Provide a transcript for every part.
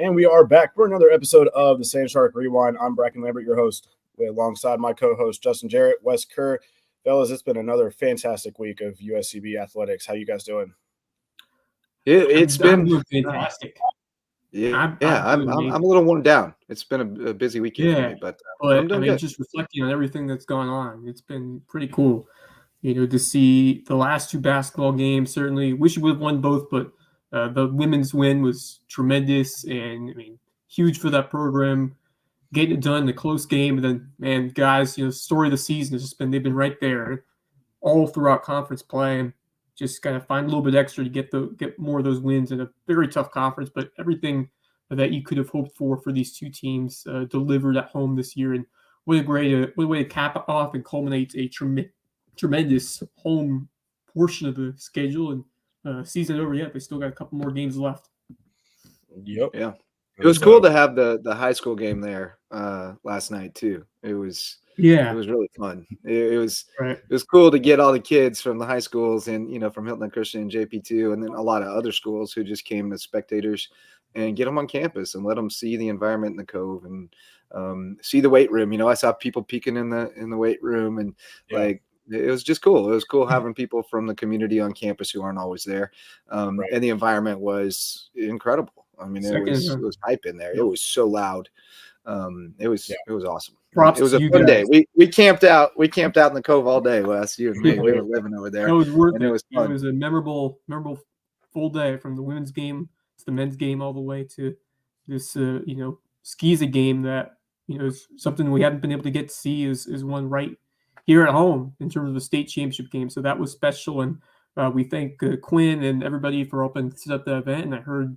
And we are back for another episode of the Sand Shark Rewind. I'm Brackin, Lambert, your host, alongside my co-host, Justin Jarrett, Wes Kerr. Fellas, it's been another fantastic week of USCB athletics. How you guys doing? It's been fantastic. I'm a little worn down. It's been a busy weekend for me, but I'm doing good. Just reflecting on everything that's gone on, it's been pretty cool, to see the last two basketball games. Certainly wish we would have won both, but the women's win was tremendous and huge for that program. Getting it done in a close game, and then, man, guys, story of the season has just been they've been right there all throughout conference play, and just kind of find a little bit extra to get more of those wins in a very tough conference. But everything that you could have hoped for these two teams delivered at home this year, and what a way to cap off and culminate a tremendous home portion of the schedule. And season over yet; they still got a couple more games left. Yep. Yeah. It was cool to have the high school game there last night too. It was really fun. It was cool to get all the kids from the high schools and from Hilton Christian and JP2, and then a lot of other schools who just came as spectators, and get them on campus and let them see the environment in the Cove and see the weight room. I saw people peeking in the weight room, and it was just cool. It was cool having people from the community on campus who aren't always there, and the environment was incredible. It was hype in there. It was so loud. It was awesome. Props it was a fun day. We camped out. We camped out in the Cove all day, Wes. You and me. We were living over there. It was worth it. It was fun. It was a memorable full day, from the women's game to the men's game, all the way to this Skeeza game that is something we haven't been able to get to see is one right here at home in terms of the state championship game. So that was special, and we thank Quinn and everybody for helping set up the event. And I heard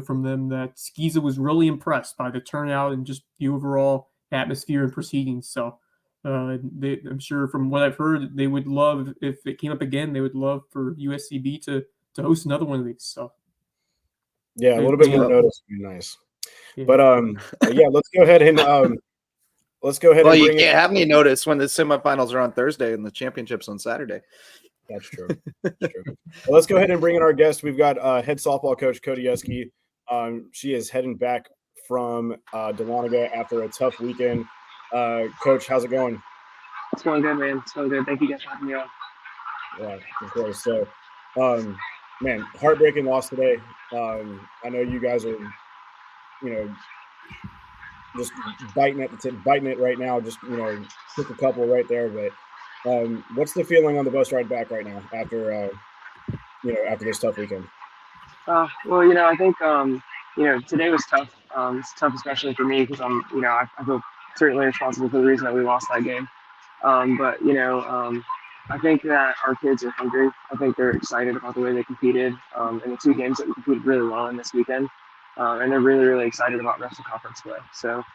from them that Skeeza was really impressed by the turnout and just the overall atmosphere and proceedings. So I'm sure, from what I've heard, they would love, if it came up again, they would love for USCB to host another one of these. So yeah, a little bit more notice would be nice. Yeah. But let's go ahead and Well, you can't have any notice when the semifinals are on Thursday and the championship's on Saturday. That's true. Well, let's go ahead and bring in our guest. We've got head softball coach Cody Yeski. She is heading back from Dahlonega after a tough weekend. Coach, how's it going? It's going good, man. It's going good. Thank you guys for having me on. Yeah, of course. So, man, heartbreaking loss today. I know you guys are, just biting it right now. Just took a couple right there, but. What's the feeling on the bus ride back right now after this tough weekend? Well, I think today was tough. It's tough, especially for me, because I feel certainly responsible for the reason that we lost that game. But I think that our kids are hungry. I think they're excited about the way they competed in the two games that we competed really well in this weekend, and they're really, really excited about rest of conference play. So.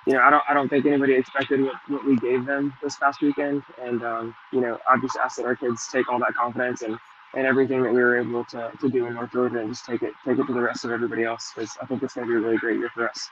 I don't think anybody expected what we gave them this past weekend. And, I've just asked that our kids take all that confidence and everything that we were able to do in North Georgia and just take it to the rest of everybody else, because I think it's going to be a really great year for us.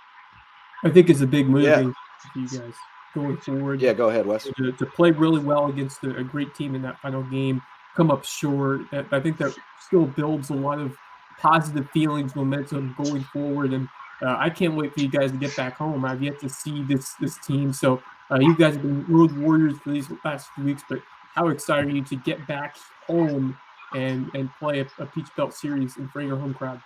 I think it's a big move for you guys going forward. Yeah, go ahead, Wes. To play really well against a great team in that final game, come up short. I think that still builds a lot of positive feelings, momentum going forward. And I can't wait for you guys to get back home. I've yet to see this team. So you guys have been road warriors for these last few weeks, but how excited are you to get back home and play a Peach Belt series in front of your home crowd?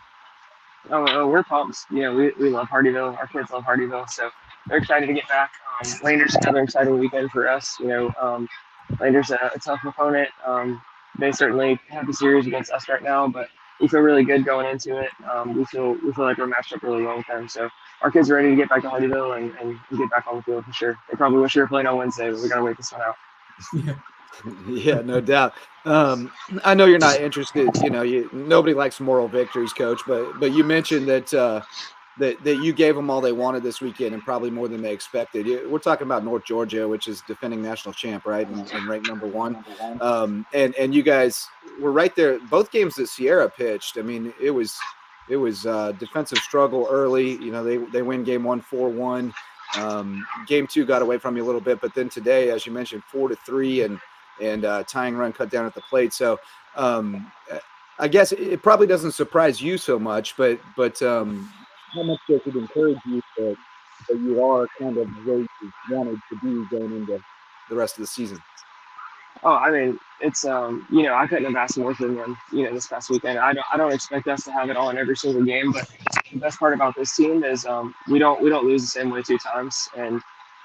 Oh, we're pumped. We love Hardyville. Our kids love Hardyville, so they're excited to get back. Lander's another exciting weekend for us. Lander's a tough opponent. They certainly have the series against us right now, but we feel really good going into it. We feel like we're matched up really well with them. So our kids are ready to get back to Hardyville and get back on the field for sure. They probably wish we were playing on Wednesday, but we got to wait this one out. Yeah, no doubt. I know you're not interested. Nobody likes moral victories, Coach, but you mentioned that you gave them all they wanted this weekend, and probably more than they expected. We're talking about North Georgia, which is defending national champ, right, and ranked number one. And you guys were right there. Both games that Sierra pitched, it was defensive struggle early. They win game 1 4-1. Game 2 got away from you a little bit, but then today, as you mentioned, 4-3 and tying run cut down at the plate. So I guess it probably doesn't surprise you so much, but how much this would encourage you that you are kind of where you wanted to be going into the rest of the season? Oh, I mean, it's I couldn't have asked more from them, this past weekend. I don't expect us to have it all in every single game, but the best part about this team is we don't lose the same way two times. And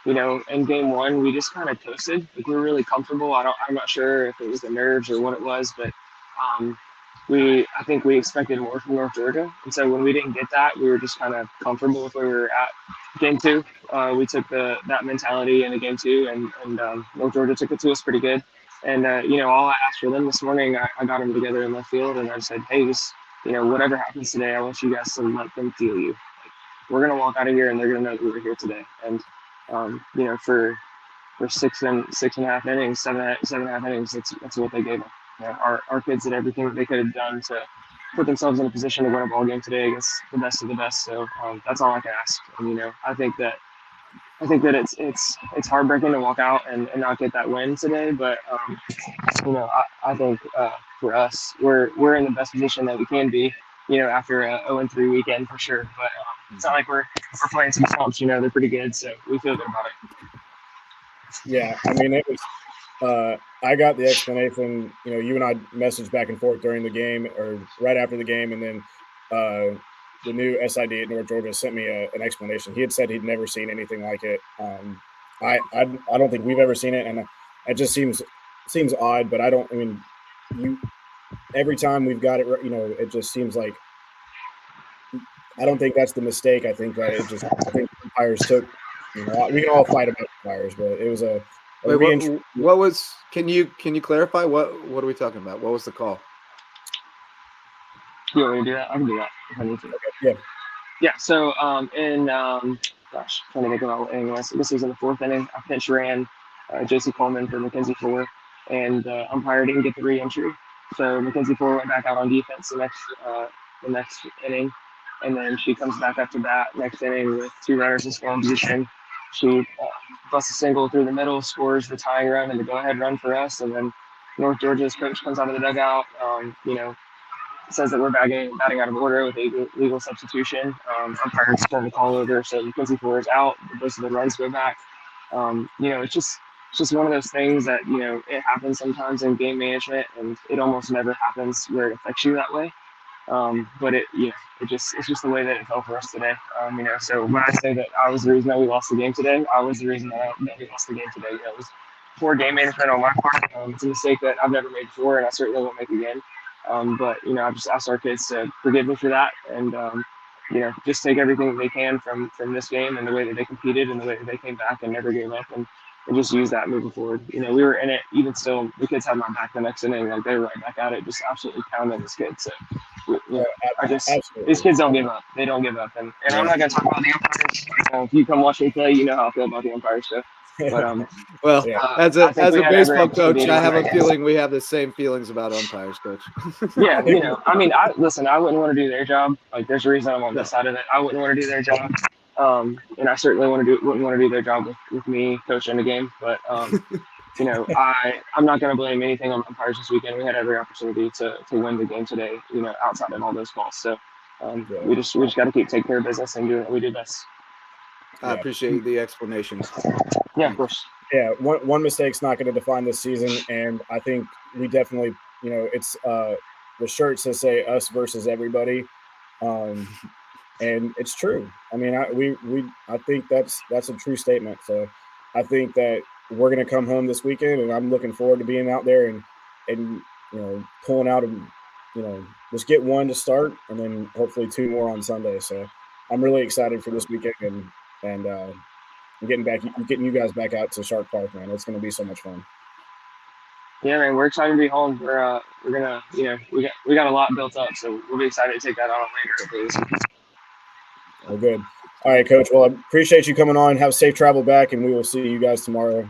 in game one we just kind of coasted. Like we were really comfortable. I'm not sure if it was the nerves or what it was, but um I think we expected more from North Georgia. And so when we didn't get that, we were just kind of comfortable with where we were at. Game two, we took that mentality into game two, and North Georgia took it to us pretty good. And all I asked for them this morning, I got them together in the field, and I said, hey, just whatever happens today, I want you guys to let them feel you. Like, we're gonna walk out of here, and they're gonna know that we were here today. And for six and a half innings, seven and a half innings, that's what they gave them. Our kids did everything that they could have done to put themselves in a position to win a ball game today against the best of the best. So that's all I can ask. And I think that it's heartbreaking to walk out and not get that win today. But I think for us, we're in the best position that we can be. After a 0-3 weekend for sure. But it's not like we're playing some slumps. They're pretty good, so we feel good about it. Yeah, I mean, it was. I got the explanation. You and I messaged back and forth during the game or right after the game, and then the new SID at North Georgia sent me an explanation. He had said he'd never seen anything like it. I don't think we've ever seen it, and it just seems odd. But I don't. I mean, every time we've got it, it just seems like. I don't think that's the mistake. I think that I think umpires took. We can all fight about umpires, but it was a. Wait, what was? Can you clarify what are we talking about? What was the call? You want me to do that? I can do that if I need to. Okay, yeah. Yeah. So trying to think about what inning it was. This was in the fourth inning. I pinch ran J.C. Coleman for Mackenzie Fuller, and umpire didn't get the re-entry. So Mackenzie Fuller went back out on defense the next inning, and then she comes back up to bat next inning with two runners in scoring position. She busts a single through the middle, scores the tying run and the go-ahead run for us, and then North Georgia's coach comes out of the dugout. Says that we're batting out of order with legal substitution. Umpires turn the call over, so Mackenzie Fuller is out. Most of the runs go back. It's just one of those things that it happens sometimes in game management, and it almost never happens where it affects you that way. But it's just the way that it fell for us today. So when I say that I was the reason that we lost the game today, I was the reason that we lost the game today. It was poor game management on my part. It's a mistake that I've never made before, and I certainly won't make again. But I just asked our kids to forgive me for that, and just take everything that they can from this game and the way that they competed and the way that they came back and never gave up, and just use that moving forward. We were in it. Even still, the kids had my back the next inning. Like, they were right back at it, just absolutely pounding this kid. So these kids don't give up. They don't give up. And I'm not going to talk about the umpires. If you come watch me play, you know how I feel about the umpires. So. But as a baseball coach, I have a feeling we have the same feelings about umpires, Coach. Yeah, I mean, I wouldn't want to do their job. Like, there's a reason I'm on this side of it. I wouldn't want to do their job, and I certainly wouldn't want to do their job with me coaching the game. But I'm not going to blame anything on umpires this weekend. We had every opportunity to win the game today. Outside of all those calls. So we just got to keep taking care of business and doing what we do best. I appreciate the explanations. Yeah, of course. Yeah, one mistake's not going to define this season, and I think we definitely, it's the shirts that say us versus everybody, and it's true. I mean, I think that's a true statement. So I think that we're going to come home this weekend, and I'm looking forward to being out there and pulling out and just get one to start, and then hopefully two more on Sunday. So I'm really excited for this weekend and getting you guys back out to Shark Park, man. It's going to be so much fun. Yeah, man, we're excited to be home. We're gonna, we got a lot built up, so we'll be excited to take that on later. Well, good. All right, Coach. Well, I appreciate you coming on. Have safe travel back, and we will see you guys tomorrow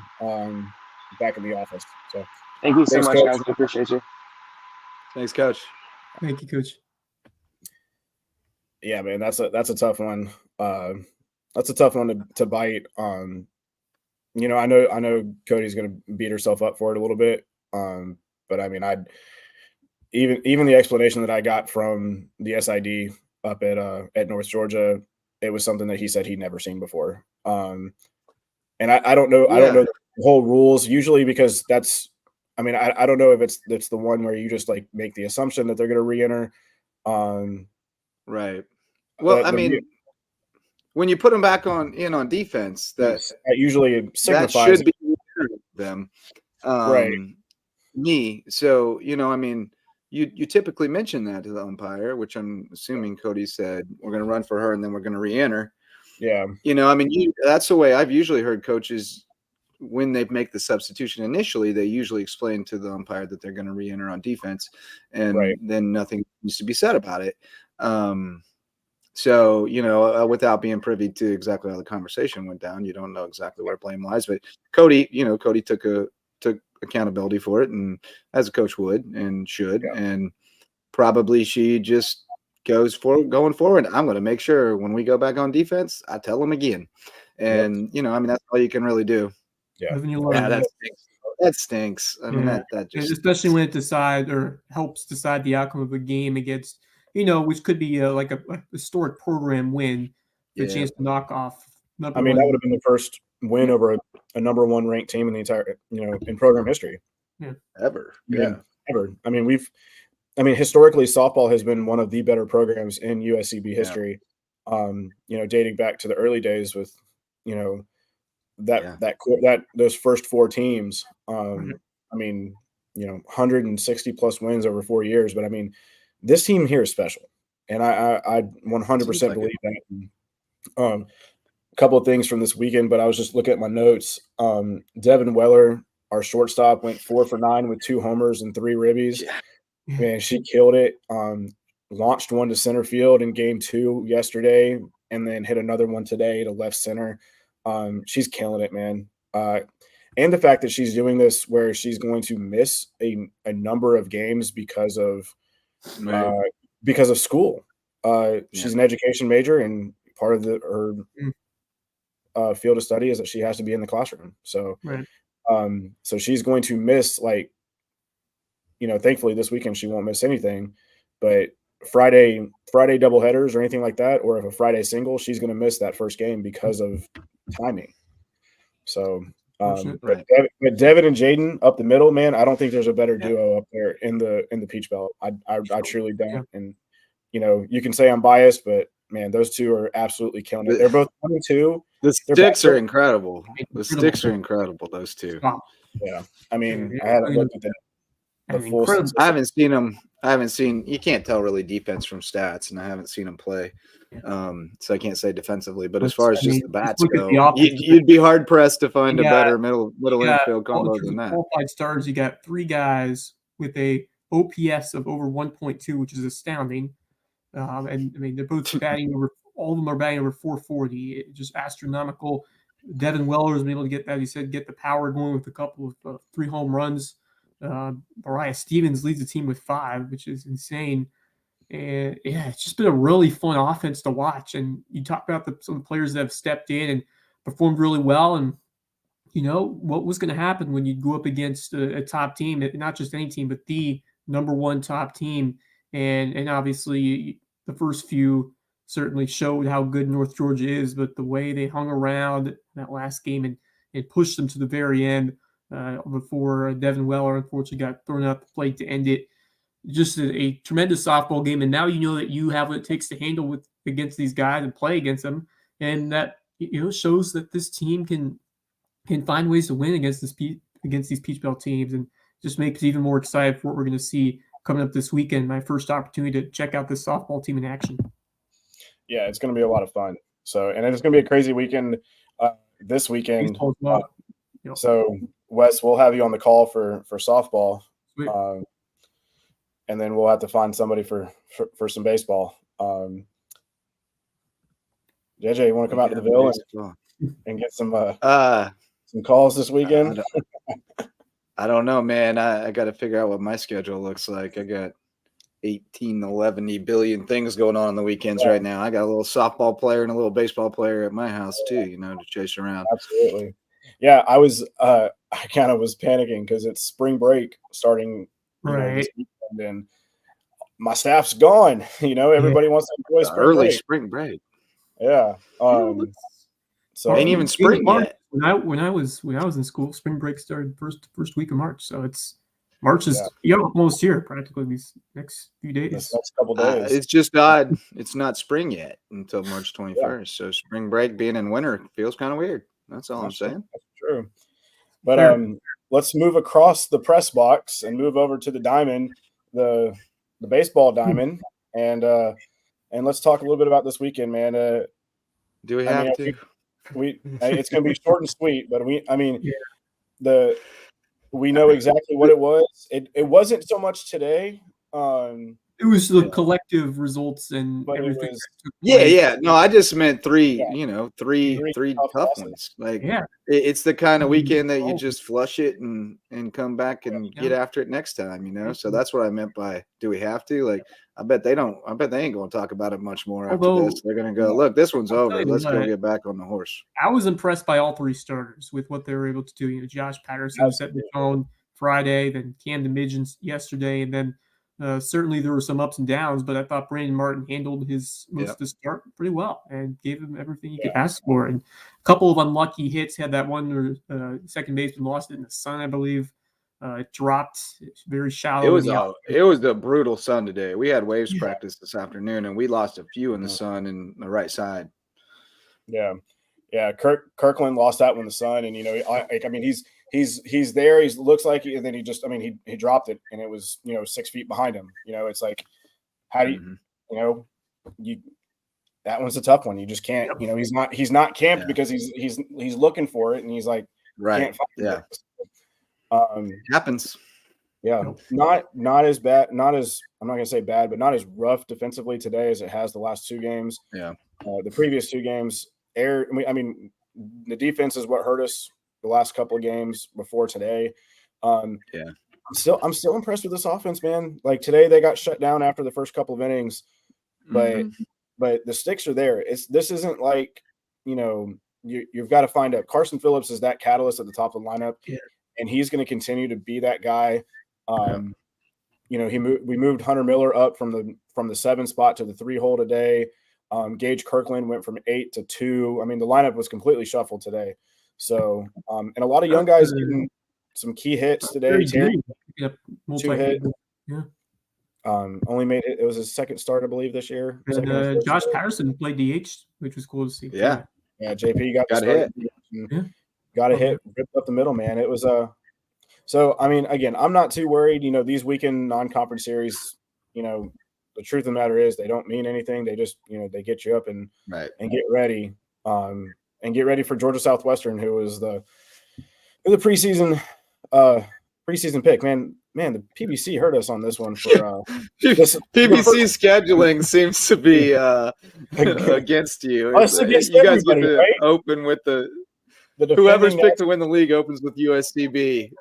back in the office. So, thank you so much, Coach. Guys. I appreciate you. Thanks, Coach. Thank you, Coach. Yeah, man, that's a tough one. That's a tough one to bite. I know Cody's going to beat herself up for it a little bit. But I mean, even the explanation that I got from the SID up at North Georgia, it was something that he said he'd never seen before. And I don't know. I don't know the whole rules usually, because that's, I mean, I don't know if it's the one where you just like make the assumption that they're going to re-enter. Right. Well, I mean, when you put them back on defense, that usually signifies that should be them. Right. So, I mean, you typically mention that to the umpire, which I'm assuming Cody said, we're going to run for her and then we're going to re-enter. Yeah. I mean, that's the way I've usually heard coaches, when they make the substitution initially, they usually explain to the umpire that they're going to re-enter on defense, and then nothing needs to be said about it. So, without being privy to exactly how the conversation went down, you don't know exactly where blame lies. But Cody took accountability for it, and as a coach would and should, and probably she just going forward. I'm going to make sure when we go back on defense, I tell them again. And, I mean, that's all you can really do. Yeah. That stinks. That stinks. I mean, that just, especially when it helps decide the outcome of a game against, which could be like a historic program win, the chance to knock off. I mean, that would have been the first win over a number one ranked team in the entire, in program history. Yeah. Ever. Ever. I mean, historically, softball has been one of the better programs in USCB history. Dating back to the early days with, those first four teams. I mean, 160 plus wins over 4 years. But I mean, this team here is special, and I 100% believe that. A couple of things from this weekend, but I was just looking at my notes. Devin Weller, our shortstop, went 4 for 9 with 2 homers and 3 ribbies. Yeah. Man, she killed it. Launched one to center field in game 2 yesterday, and then hit another one today to left center. She's killing it, man. And the fact that she's doing this where she's going to miss a number of games because of school. She's an education major, and part of her field of study is that she has to be in the classroom. So, so she's going to miss, thankfully this weekend she won't miss anything, but Friday doubleheaders or anything like that, or if a Friday single, she's going to miss that first game because of timing. So, but Devin and Jaden up the middle, man, I don't think there's a better duo up there in the Peach Belt. I truly don't. And you can say I'm biased, but man, those two are absolutely killing it. They're both 22. The sticks are incredible. The sticks are incredible. Those two. Yeah, I mean, I haven't looked at the full. I haven't seen them. You can't tell really defense from stats, and I haven't seen them play. So I can't say defensively, but as far as just the bats go, you'd be hard pressed to find a better middle infield combo than that. Qualified starters, you got 3 guys with a OPS of over 1.2, which is astounding. And I mean, they're both batting over. All of them are batting over 440. Just astronomical. Devin Weller has been able to get that. He said get the power going with a couple of 3 home runs. Mariah Stevens leads the team with 5, which is insane. And it's just been a really fun offense to watch. And you talk about some players that have stepped in and performed really well. And what was going to happen when you go up against a top team, not just any team, but the number 1 top team. And obviously the first few certainly showed how good North Georgia is, but the way they hung around that last game and pushed them to the very end before Devin Weller unfortunately got thrown out the plate to end it. Just a tremendous softball game, and now you know that you have what it takes to handle against these guys and play against them, and that shows that this team can find ways to win against these Peach Belt teams, and just makes it even more excited for what we're going to see coming up this weekend. My first opportunity to check out this softball team in action. Yeah, it's going to be a lot of fun. So, and it's going to be a crazy weekend this weekend. So, Wes, we'll have you on the call for softball. And then we'll have to find somebody for some baseball. JJ, you want to come out to the Ville and get some calls this weekend? I don't know, man. I got to figure out what my schedule looks like. I got 18, 11 billion things going on the weekends right now. I got a little softball player and a little baseball player at my house too, to chase around. Absolutely. Yeah, I kind of was panicking because it's spring break starting this weekend, and my staff's gone. Everybody wants to enjoy spring break. Yeah. So ain't even spring yet. When I was in school, spring break started first week of March. So March is almost here practically these next few days. Next couple days. It's just odd. It's not spring yet until March 21st. So spring break being in winter feels kind of weird. That's all I'm saying. That's true. But let's move across the press box and move over to the diamond, the baseball diamond, and let's talk a little bit about this weekend, man. Do we have to? It's going to be short and sweet, but we know exactly what it was. It wasn't so much today. It was the collective results and everything. No, I just meant three tough ones. Like, it's the kind of weekend that you just flush it and come back and get after it next time, So that's what I meant by, do we have to? Like, I bet they ain't going to talk about it much more after this. They're going to go, look, this one's over. Let's go get back on the horse. I was impressed by all three starters with what they were able to do. Josh Patterson set the tone Friday, then Camden Midgens yesterday, and then certainly there were some ups and downs, but I thought Brandon Martin handled his most of the start pretty well and gave him everything he could ask for. And a couple of unlucky hits. Had that one where second baseman lost it in the sun, I believe. It dropped very shallow. It was the brutal sun today. We had waves practice this afternoon, and we lost a few in the sun and the right side. Yeah. Kirkland lost that one in the sun, and he's there. He looks like, and then he dropped it, and it was 6 feet behind him. It's like, how do you that one's a tough one. You just can't. He's not camped because he's looking for it, and he's like, right, yeah. Happens. Yeah, not as bad. Not as, I'm not gonna say bad, but not as rough defensively today as it has the last two games. Yeah, the previous two games. The defense is what hurt us the last couple of games before today. I'm still impressed with this offense, man. Like today, they got shut down after the first couple of innings, but the sticks are there. This isn't like you've got to find out. Carson Phillips is that catalyst at the top of the lineup, and he's going to continue to be that guy. We moved Hunter Miller up from the 7 spot to the 3 hole today. Gage Kirkland went from 8 to 2. I mean, the lineup was completely shuffled today. So, and a lot of young guys getting some key hits today. 2 hits. Yeah. Only made it. It was his second start, I believe, this year. And Josh Patterson played DH, which was cool to see. Yeah. JP got a hit. Got a hit, ripped up the middle, man. It was So I mean, again, I'm not too worried. These weekend non-conference series. The truth of the matter is they don't mean anything. They just they get you up and get ready. And get ready for Georgia Southwestern, who was the preseason pick. Man, the PBC hurt us on this one. For PBC scheduling seems to be against you. You guys get to open with whoever's picked to win the league opens with USCB.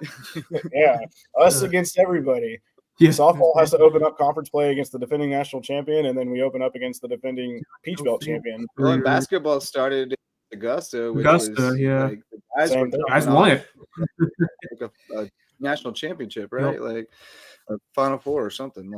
Yeah, us against everybody. Yeah. Softball has to open up conference play against the defending national champion, and then we open up against the defending Peach Belt champion. Well, and basketball started in Augusta, was, like, the guys won it. Like a national championship, right? Like a Final Four or something.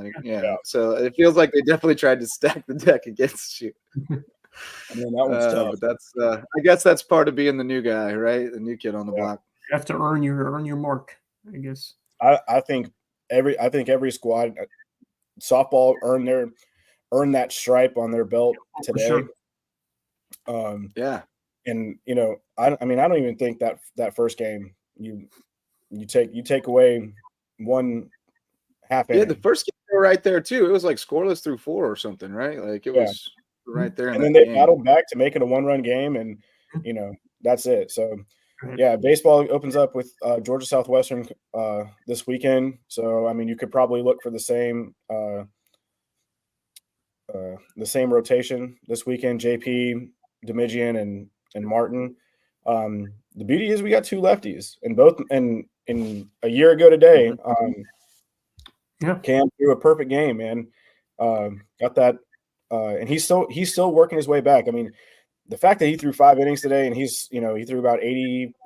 So it feels like they definitely tried to stack the deck against you. I mean, that one's tough. But that's I guess that's part of being the new guy, right? The new kid on the block. You have to earn your mark, I guess. I think every squad, softball earned that stripe on their belt today. Sure. And I don't even think that first game you take away one half inning. Yeah, the first game right there too. It was like scoreless through 4 or something, right? Like it was right there. And then they battled back to make it a 1-run game, and that's it. So yeah, baseball opens up with Georgia Southwestern this weekend. So I mean, you could probably look for the same rotation this weekend. JP, Demigian, and Martin. The beauty is we got 2 lefties, and both in a year ago today. Cam threw a perfect game, man. Got that, and he's still working his way back. I mean, the fact that he threw 5 innings today, and he's he threw about 87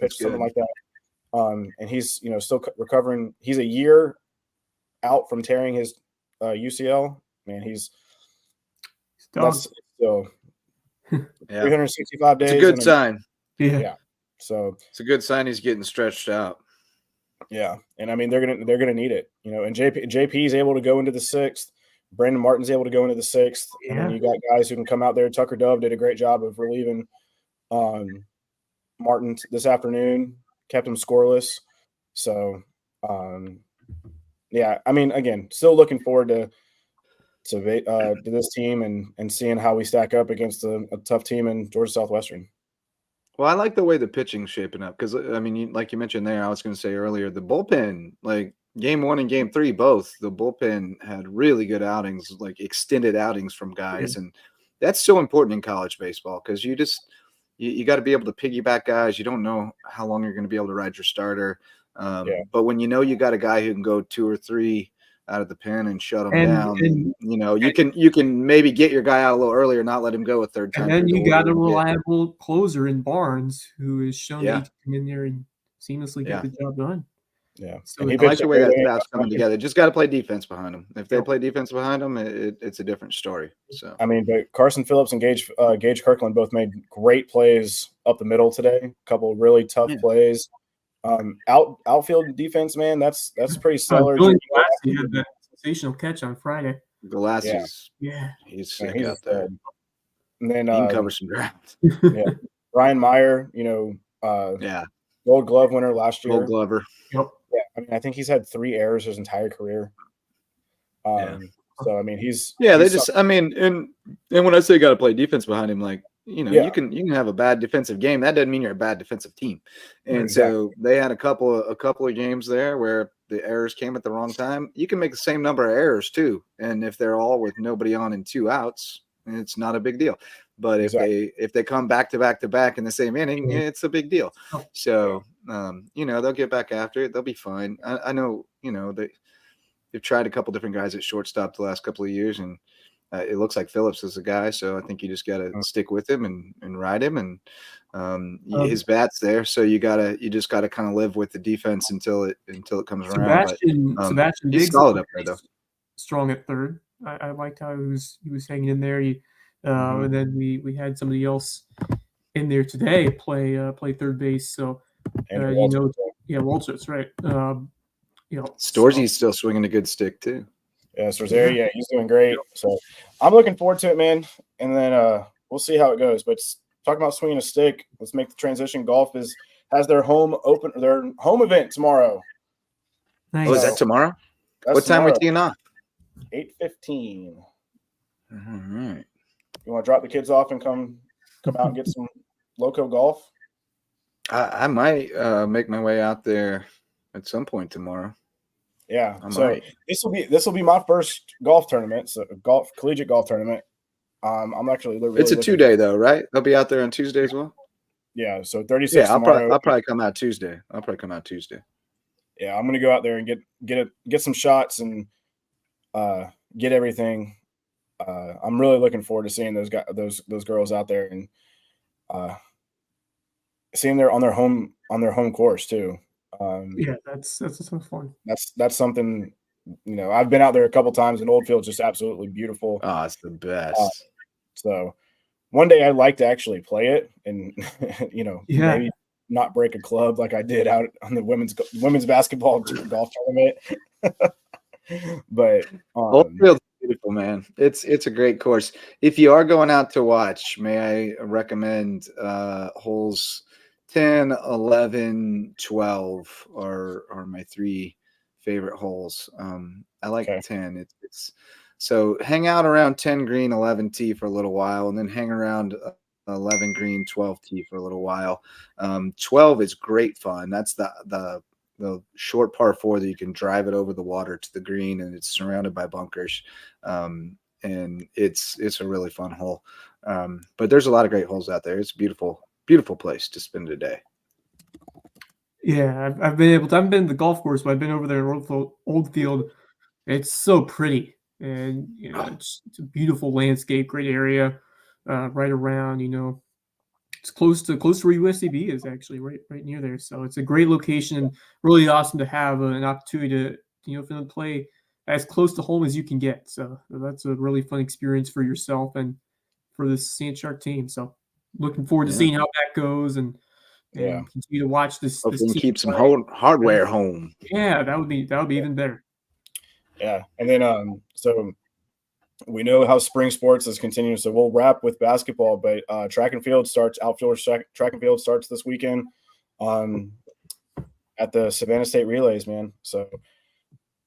pitches, something like that. And he's still recovering. He's a year out from tearing his UCL. Man, that's still 365 days. It's a good sign. Yeah. So it's a good sign he's getting stretched out. Yeah, and I mean they're gonna need it, And JP is able to go into the 6th. Brandon Martin's able to go into the 6th, and then you got guys who can come out there. Tucker Dove did a great job of relieving Martin this afternoon, kept him scoreless. So, yeah, I mean, again, still looking forward to this team and seeing how we stack up against a tough team in Georgia Southwestern. Well, I like the way the pitching's shaping up because, I mean, like you mentioned there, I was going to say earlier, the bullpen, like game 1 and game 3, both, the bullpen had really good outings, like extended outings from guys. And that's so important in college baseball because you got to be able to piggyback guys. You don't know how long you're going to be able to ride your starter. But when you got a guy who can go 2 or 3 out of the pen and shut them down, you can maybe get your guy out a little earlier, not let him go a third time. And then you got a reliable closer in Barnes who has shown that he can come in there and seamlessly get the job done. Yeah, so I like the way that staff's coming together. Just got to play defense behind them. If they play defense behind them, it's a different story. So I mean, but Carson Phillips and Gage Kirkland both made great plays up the middle today. A couple of really tough plays. Outfield defense, man, that's pretty stellar. He had that sensational catch on Friday. Galassi's, he's sick out there. And then he can cover some ground. Ryan Meyer, Gold Glove winner last year. Gold Glover. Yep. Yeah, I mean, I think he's had 3 errors his entire career. So I mean, I mean, and when I say got to play defense behind him, like. You can have a bad defensive game. That doesn't mean you're a bad defensive team. And so they had a couple of games there where the errors came at the wrong time. You can make the same number of errors too. And if they're all with nobody on and 2 outs, it's not a big deal. But if they come back to back in the same inning, it's a big deal. So they'll get back after it. They'll be fine. I know, they've tried a couple different guys at shortstop the last couple of years, and it looks like Phillips is a guy, so I think you just got to stick with him and ride him. And his bat's there, so you just gotta kind of live with the defense until it comes around. Sebastian he's Diggs solid up there, though. Strong at third. I liked how he was hanging in there. And then we had somebody else in there today play third base. So Walters, right? Storzy's still swinging a good stick too. Yeah, Rosario, he's doing great. So I'm looking forward to it, man. And then we'll see how it goes. But talking about swinging a stick, let's make the transition. Golf has their home event tomorrow. Nice. Oh, is that tomorrow? What time are we teeing off? 8:15. All right. You want to drop the kids off and come out and get some Lowco golf? I might make my way out there at some point tomorrow. Yeah, this will be my first golf tournament, so collegiate golf tournament. I'm actually really it's a 2-day though, right? They'll be out there on Tuesday as well. Yeah, so 36. Yeah, I'll probably come out Tuesday. Yeah, I'm gonna go out there and get some shots and get everything. I'm really looking forward to seeing those girls out there and seeing them on their home course too. That's so fun. That's something, I've been out there a couple times, and Oldfield's just absolutely beautiful. Oh, it's the best. So one day I'd like to actually play it and maybe not break a club like I did out on the women's basketball golf tournament. But Oldfield's beautiful, man. It's a great course. If you are going out to watch, may I recommend holes 10, 11, 12 are my 3 favorite holes. I like 10. It's so hang out around 10 green, 11 tee for a little while, and then hang around 11 green, 12 tee for a little while. 12 is great fun. That's the short par 4 that you can drive it over the water to the green, and it's surrounded by bunkers. And it's a really fun hole. But there's a lot of great holes out there. It's beautiful place to spend a day. Yeah, I've been able to. I haven't been to the golf course, but I've been over there in Oldfield. It's so pretty, and it's a beautiful landscape, great area, right around. It's close to where USCB is, actually, right near there. So it's a great location, and really awesome to have an opportunity to for them to play as close to home as you can get. So that's a really fun experience for yourself and for this Sand Shark team. So looking forward to seeing how that goes and continue to watch this. Hope this we can team keep some play. hardware home. Yeah, that would be even better. Yeah, and then so we know how spring sports is continuing, so we'll wrap with basketball. But track and field starts. Track and field starts this weekend at the Savannah State Relays, man. So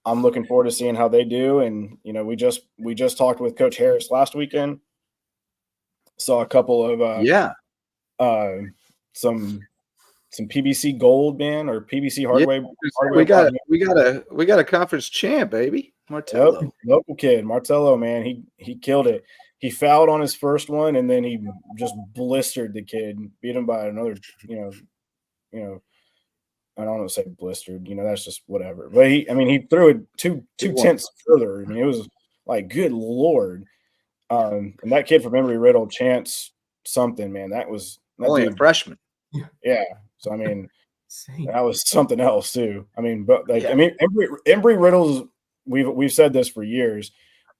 I'm looking forward to seeing how they do. And we just talked with Coach Harris last weekend. Saw a couple of some PBC gold, man, or PBC hardware. We got a conference champ, baby. Martello. Yep, local kid, Martello, man. He killed it. He fouled on his first one, and then he just blistered the kid, beat him by another, I don't want to say blistered, that's just whatever. But he threw it two tenths further. I mean, it was like, good Lord. And that kid from Embry-Riddle, Chance something, man, that only a freshman. Yeah. So, that was something else too. Embry-Riddle's, we've said this for years.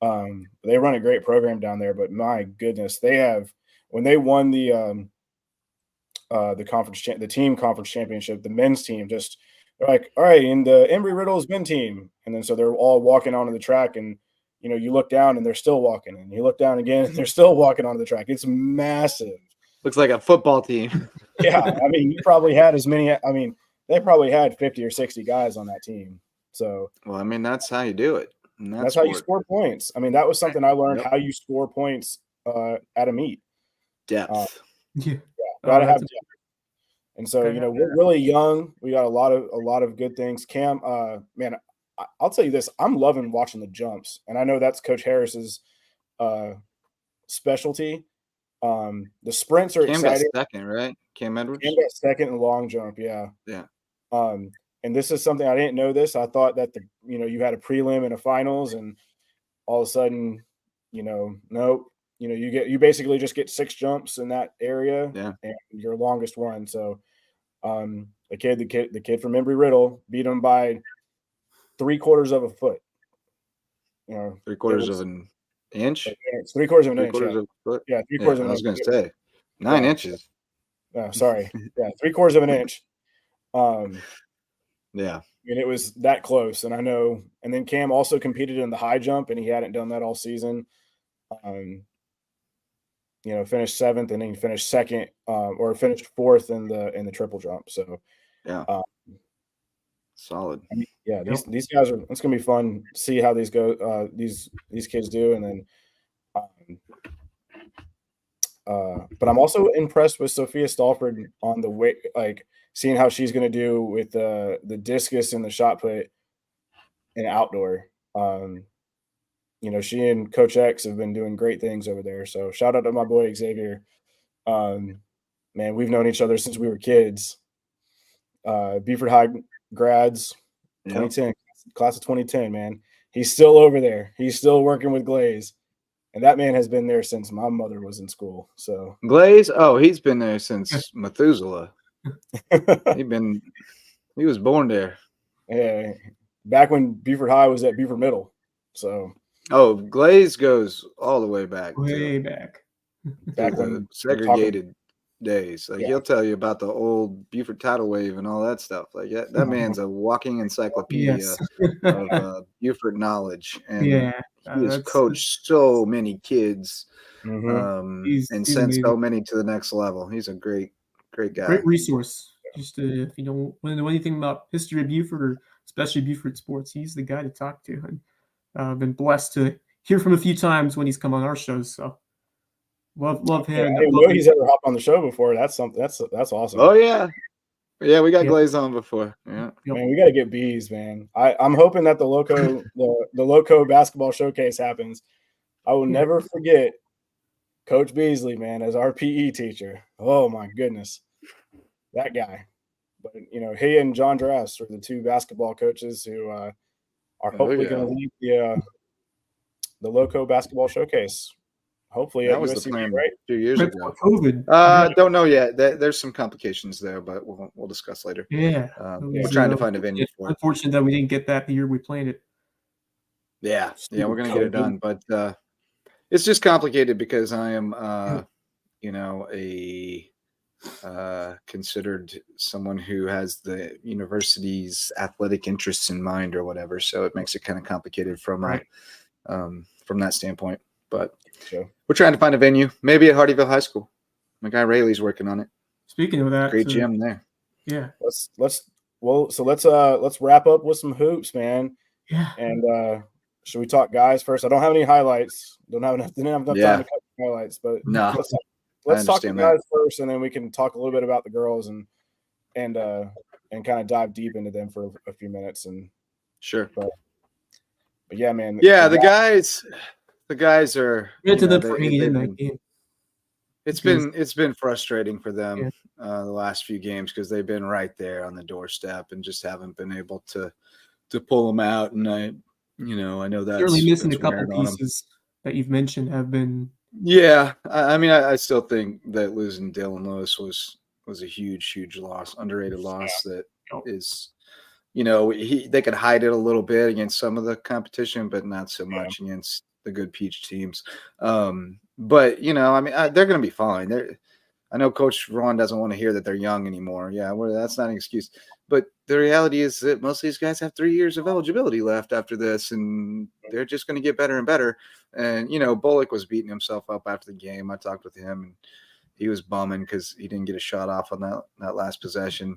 They run a great program down there, but my goodness, when they won the team conference championship, the men's team, they're like, all right, and the Embry-Riddle's men team, and then so they're all walking onto the track, and you look down and they're still walking, and you look down again and they're still walking onto the track. It's massive. Looks like a football team. Yeah, you probably had as many. They probably had 50 or 60 guys on that team. So, well, that's how you do it. That's how you score points. That was something I learned, how you score points at a meet. Depth. Gotta have depth. And so, we're really young. We got a lot of good things. Cam, man, I'll tell you this. I'm loving watching the jumps, and I know that's Coach Harris's specialty. The sprints are exciting. Got second, right? Cam Edwards. Cam got second in the long jump. Yeah. Yeah. And this is something I didn't know this. I thought that you had a prelim and a finals, and all of a sudden, nope. You basically just get 6 jumps in that area, and your longest one. So, the kid from Embry-Riddle beat him by 3/4 of a foot. 3/4 of an inch. It's 3/4 of an inch. Of a foot. Yeah, 3/4 of an inch. I was going to say 9 inches. Oh, sorry. Yeah, 3/4 of an inch. Yeah. And it was that close. And I know, and then Cam also competed in the high jump, and he hadn't done that all season. Finished 7th, and then he finished 2nd, or finished 4th in the triple jump. So solid. These guys are. It's gonna be fun to see how these go. These kids do, and then. But I'm also impressed with Sophia Stalford on the way, seeing how she's going to do with the discus and the shot put in outdoor. She and Coach X have been doing great things over there. So shout out to my boy Xavier. Man, we've known each other since we were kids. Beaufort High grads, 2010, class of 2010, man. He's still over there. He's still working with Glaze. And that man has been there since my mother was in school. So Glaze, he's been there since Methuselah. He was born there. Yeah, back when Beaufort High was at Beaufort Middle. So Glaze goes all the way back. Back when segregated days. He'll tell you about the old Beaufort tidal wave and all that stuff. That man's a walking encyclopedia of Beaufort knowledge. And he has coached so many kids and sent so many to the next level. He's a great guy. Great resource. Just if you don't want to know anything about history of Beaufort, or especially Beaufort sports, he's the guy to talk to. And I've been blessed to hear from him a few times when he's come on our shows. So love him. I didn't know he's ever hopped on the show before. That's something. That's awesome. Oh yeah. Yeah, we got Glaze on before. Yeah, man, we got to get bees, man. I'm hoping that the Lowco the Lowco basketball showcase happens. I will never forget Coach Beasley, man, as our PE teacher. Oh my goodness, that guy. But he and John Dress are the 2 basketball coaches who are hopefully going to lead the Lowco basketball showcase. Hopefully, that was USCB, the plan, right? 2 years ago. COVID. Don't know yet. There's some complications there, but we'll discuss later. Yeah, we're trying to find a venue for it. Unfortunate that we didn't get that the year we planned it. Yeah, we're gonna get it done, but it's just complicated because I am, considered someone who has the university's athletic interests in mind or whatever. So it makes it kind of complicated from that standpoint. But we're trying to find a venue, maybe at Hardyville High School. My guy Rayleigh's working on it. Speaking of that, great gym there. Yeah. Let's wrap up with some hoops, man. Yeah. And should we talk guys first? I don't have any highlights. Didn't have enough time to cut highlights, but no. Let's talk to guys first, and then we can talk a little bit about the girls and kind of dive deep into them for a few minutes. And sure, but yeah, man. Yeah, the guys are. Into the in that game. It's been frustrating for them the last few games because they've been right there on the doorstep and just haven't been able to pull them out. And I know that's certainly missing a couple pieces that you've mentioned have been. Yeah, I mean, I still think that losing Dylan Lewis was a huge loss, underrated loss. That is, they could hide it a little bit against some of the competition, but not so much against the good Peach teams. But I mean, they're going to be fine. I know Coach Ron doesn't want to hear that they're young anymore. Yeah, that's not an excuse. But the reality is that most of these guys have 3 years of eligibility left after this, and they're just going to get better and better. And, Bullock was beating himself up after the game. I talked with him, and he was bumming because he didn't get a shot off on that last possession.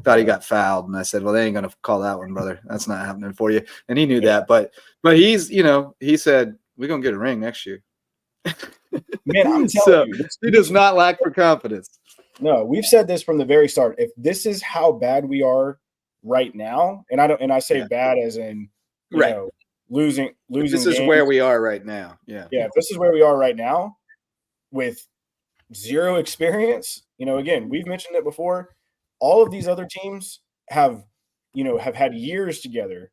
Thought he got fouled, and I said, well, they ain't going to call that one, brother. That's not happening for you. And he knew that. But he's, he said, we're going to get a ring next year. Man, I'm telling you. He does not lack for confidence. No, we've said this from the very start. If this is how bad we are right now, and I say bad as in losing. This is where we are right now. Yeah. Yeah. If this is where we are right now, with zero experience, again, we've mentioned it before. All of these other teams have had years together,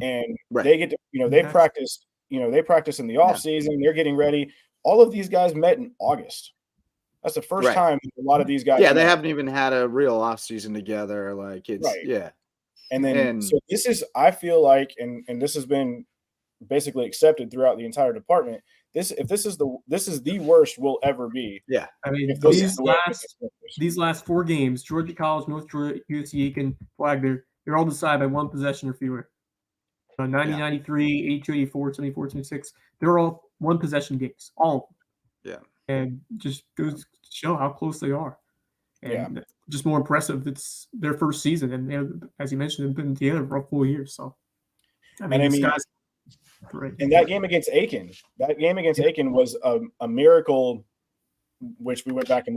and they get to, they practice. They practice in the off season. They're getting ready. All of these guys met in August. That's the first time a lot of these guys. Yeah, they haven't even had a real off season together. Like it's And then so this is, I feel like, and this has been basically accepted throughout the entire department. This is the worst we'll ever be. Yeah, I mean these last 4 games: Georgia College, North Georgia, USC Aiken, Flagler. They're all decided by 1 possession or fewer. 90-93, 82-84, 74-26. They're all 1 possession games. All of them. Yeah. And just goes to show how close they are. And just more impressive. It's their first season. And as you mentioned, they've been together for a full year. So, these guys. And that game against Aiken was a miracle, which we went back and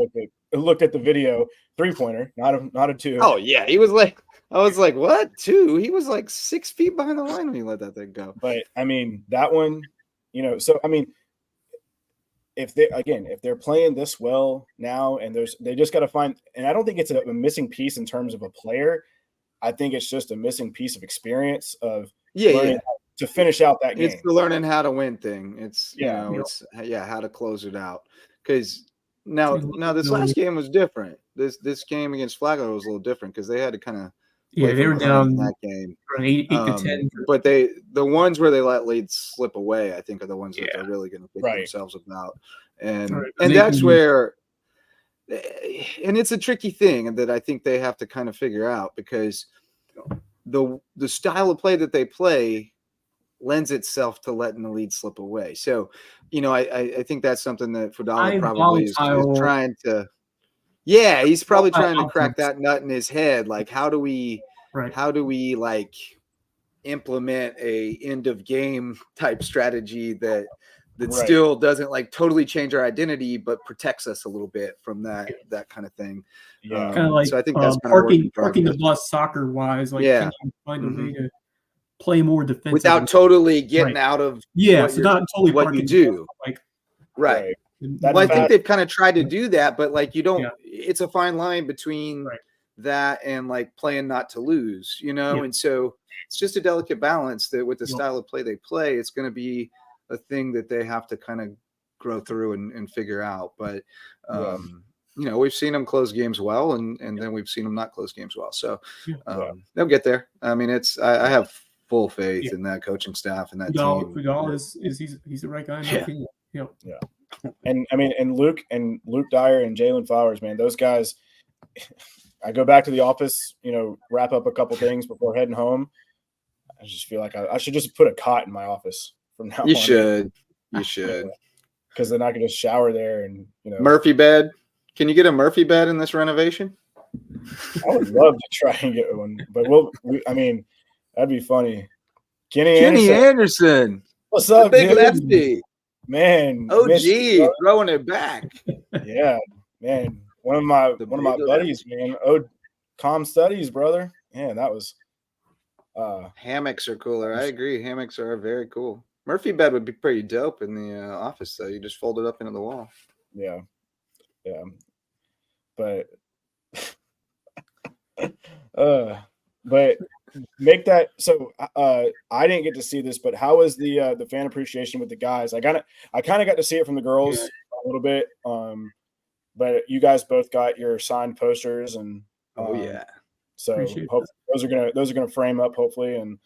looked at the video. 3-pointer, not a 2. Oh, yeah. He was like, I was like, what? 2? He was like 6 feet behind the line when he let that thing go. But, I mean, that one, so, I mean, if they're playing this well now, and they just got to find, and I don't think it's a missing piece in terms of a player. I think it's just a missing piece of experience of learning to finish out that game. It's the learning how to win thing. It's how to close it out. Because now this last game was different. This game against Flagler was a little different because they had to kind of they were down in that game 8 to 10. But the ones where they let leads slip away, I think, are the ones that they're really going to think themselves about. And that's where, and it's a tricky thing that I think they have to kind of figure out, because the style of play that they play lends itself to letting the lead slip away. So, I think that's something that Fudala probably is trying to. Yeah, he's probably trying to crack that nut in his head. Like, how do we like implement a end of game type strategy that still doesn't like totally change our identity, but protects us a little bit from that kind of thing. Yeah, kind of like so I think that's parking the bus soccer wise. Like, can you find a way to play more defensive without totally getting out of not totally what you do. Like Well, I think they've kind of tried to do that, but like it's a fine line between that and like playing not to lose, and so it's just a delicate balance that with the style of play they play, it's going to be a thing that they have to kind of grow through and figure out. But we've seen them close games well, and then we've seen them not close games well. So they'll get there. I mean, I have full faith in that coaching staff and that team. Udall is he's the right guy. Yeah. And I mean, and Luke Dyer and Jalen Flowers, man, those guys. I go back to the office, wrap up a couple things before heading home. I just feel like I should just put a cot in my office from now on. You should, because then I can just shower there and Murphy bed. Can you get a Murphy bed in this renovation? I would love to try and get one, but that'd be funny. Kenny Anderson. What's up, Big Lefty? Man. OG throwing it back. Yeah, man. One of my buddies, man. Com Studies, brother. Yeah, that was. Hammocks are cooler. I agree. Hammocks are very cool. Murphy bed would be pretty dope in the office, though. You just fold it up into the wall. Yeah. But but make that so. I didn't get to see this, but how was the fan appreciation with the guys? I kind of got to see it from the girls a little bit. But you guys both got your signed posters and so those are gonna frame up hopefully and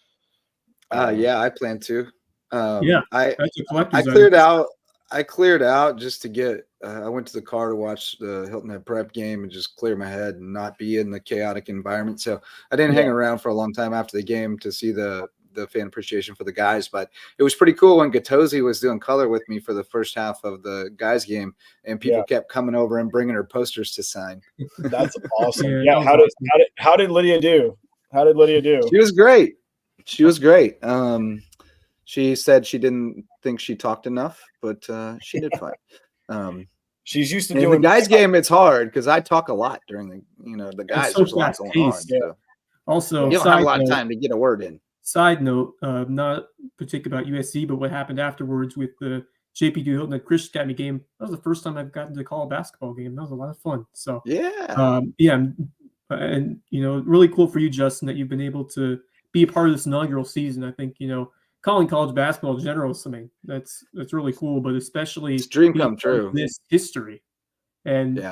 I plan to. I cleared out just to get. I went to the car to watch the Hilton Head Prep game and just clear my head and not be in the chaotic environment. So I didn't hang around for a long time after the game to see the fan appreciation for the guys, but it was pretty cool when Gattosi was doing color with me for the first half of the guys game and people kept coming over and bringing her posters to sign. That's awesome. How did Lydia do? She was great. She said she didn't think she talked enough, but she did fine. She's used to doing the guys game. It's hard because I talk a lot during the guys. There's a lot going on. So. Also, you don't have a lot of time to get a word in. Side note, not particular about USC, but what happened afterwards with the JP Hilton and Chris Academy game. That was the first time I've gotten to call a basketball game. That was a lot of fun. So and really cool for you, Justin, that you've been able to be a part of this inaugural season. I think calling college basketball in general is something that's really cool, but especially it's dream come true. This history, and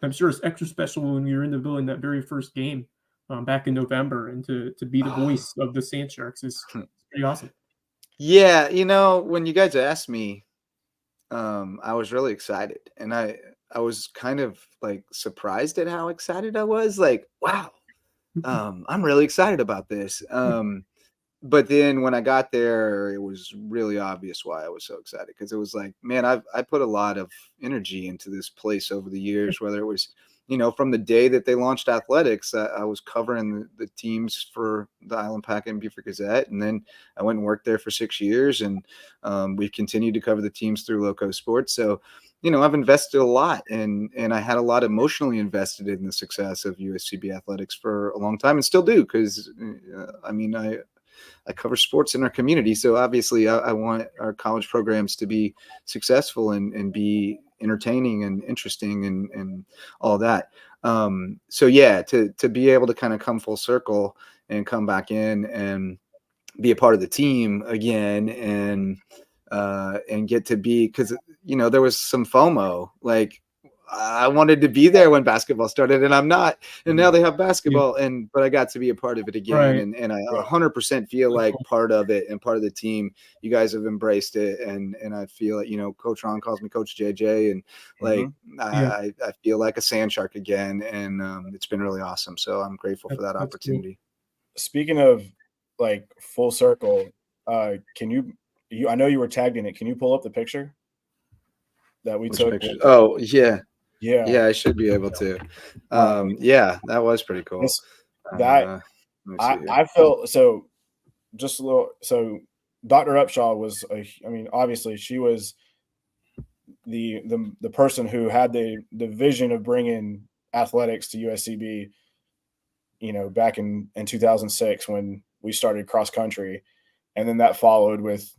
I'm sure it's extra special when you're in the building that very first game. Back in November, and to be the voice of the Sand Sharks is pretty awesome. Yeah, when you guys asked me, I was really excited, and I was kind of like surprised at how excited I was. Like, wow, I'm really excited about this. But then when I got there, it was really obvious why I was so excited, because it was like, man, I put a lot of energy into this place over the years, whether it was from the day that they launched athletics, I was covering the teams for the Island Packet and Beaufort Gazette. And then I went and worked there for 6 years, and we've continued to cover the teams through Lowco Sports. So, I've invested a lot, and I had a lot emotionally invested in the success of USCB athletics for a long time, and still do, because I cover sports in our community. So obviously I want our college programs to be successful and be entertaining and interesting and all that. To be able to kind of come full circle and come back in and be a part of the team again and get to be, because there was some FOMO, like I wanted to be there when basketball started, and I'm not. And now they have basketball, but I got to be a part of it again, right. and I 100% feel like part of it and part of the team. You guys have embraced it, and I feel like Coach Ron calls me Coach JJ, and like I feel like a Sand Shark again, and it's been really awesome. So I'm grateful for that opportunity. Cool. Speaking of like full circle, can you? I know you were tagged in it. Can you pull up the picture that we took? Picture? Oh yeah. I should be able to. That was pretty cool. I felt so. Just a little. So Dr. Upshaw was obviously she was the person who had the vision of bringing athletics to USCB. Back in 2006 when we started cross country, and then that followed with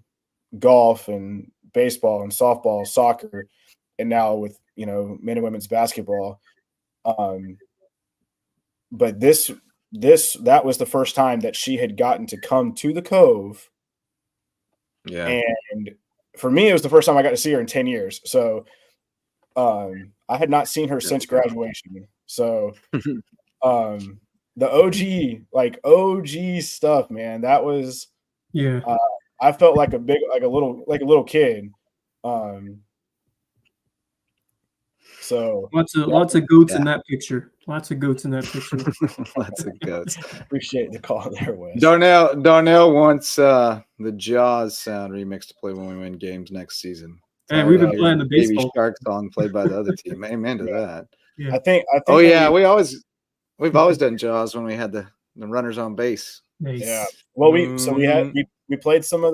golf and baseball and softball, soccer, and now with men and women's basketball. But that was the first time that she had gotten to come to the Cove. Yeah. And for me, it was the first time I got to see her in 10 years. So I had not seen her since graduation. So the OG stuff, man. That was I felt like a little kid. So lots of goats in that picture. Lots of goats in that picture. Lots of goats. Appreciate the call there, Wes. Darnell wants the Jaws sound remix to play when we win games next season. Hey, we've been playing the baseball Baby Shark song played by the other team. Amen to that. Yeah. I think. Oh yeah, we've always done Jaws when we had the runners on base. Nice. Yeah. Well, we played some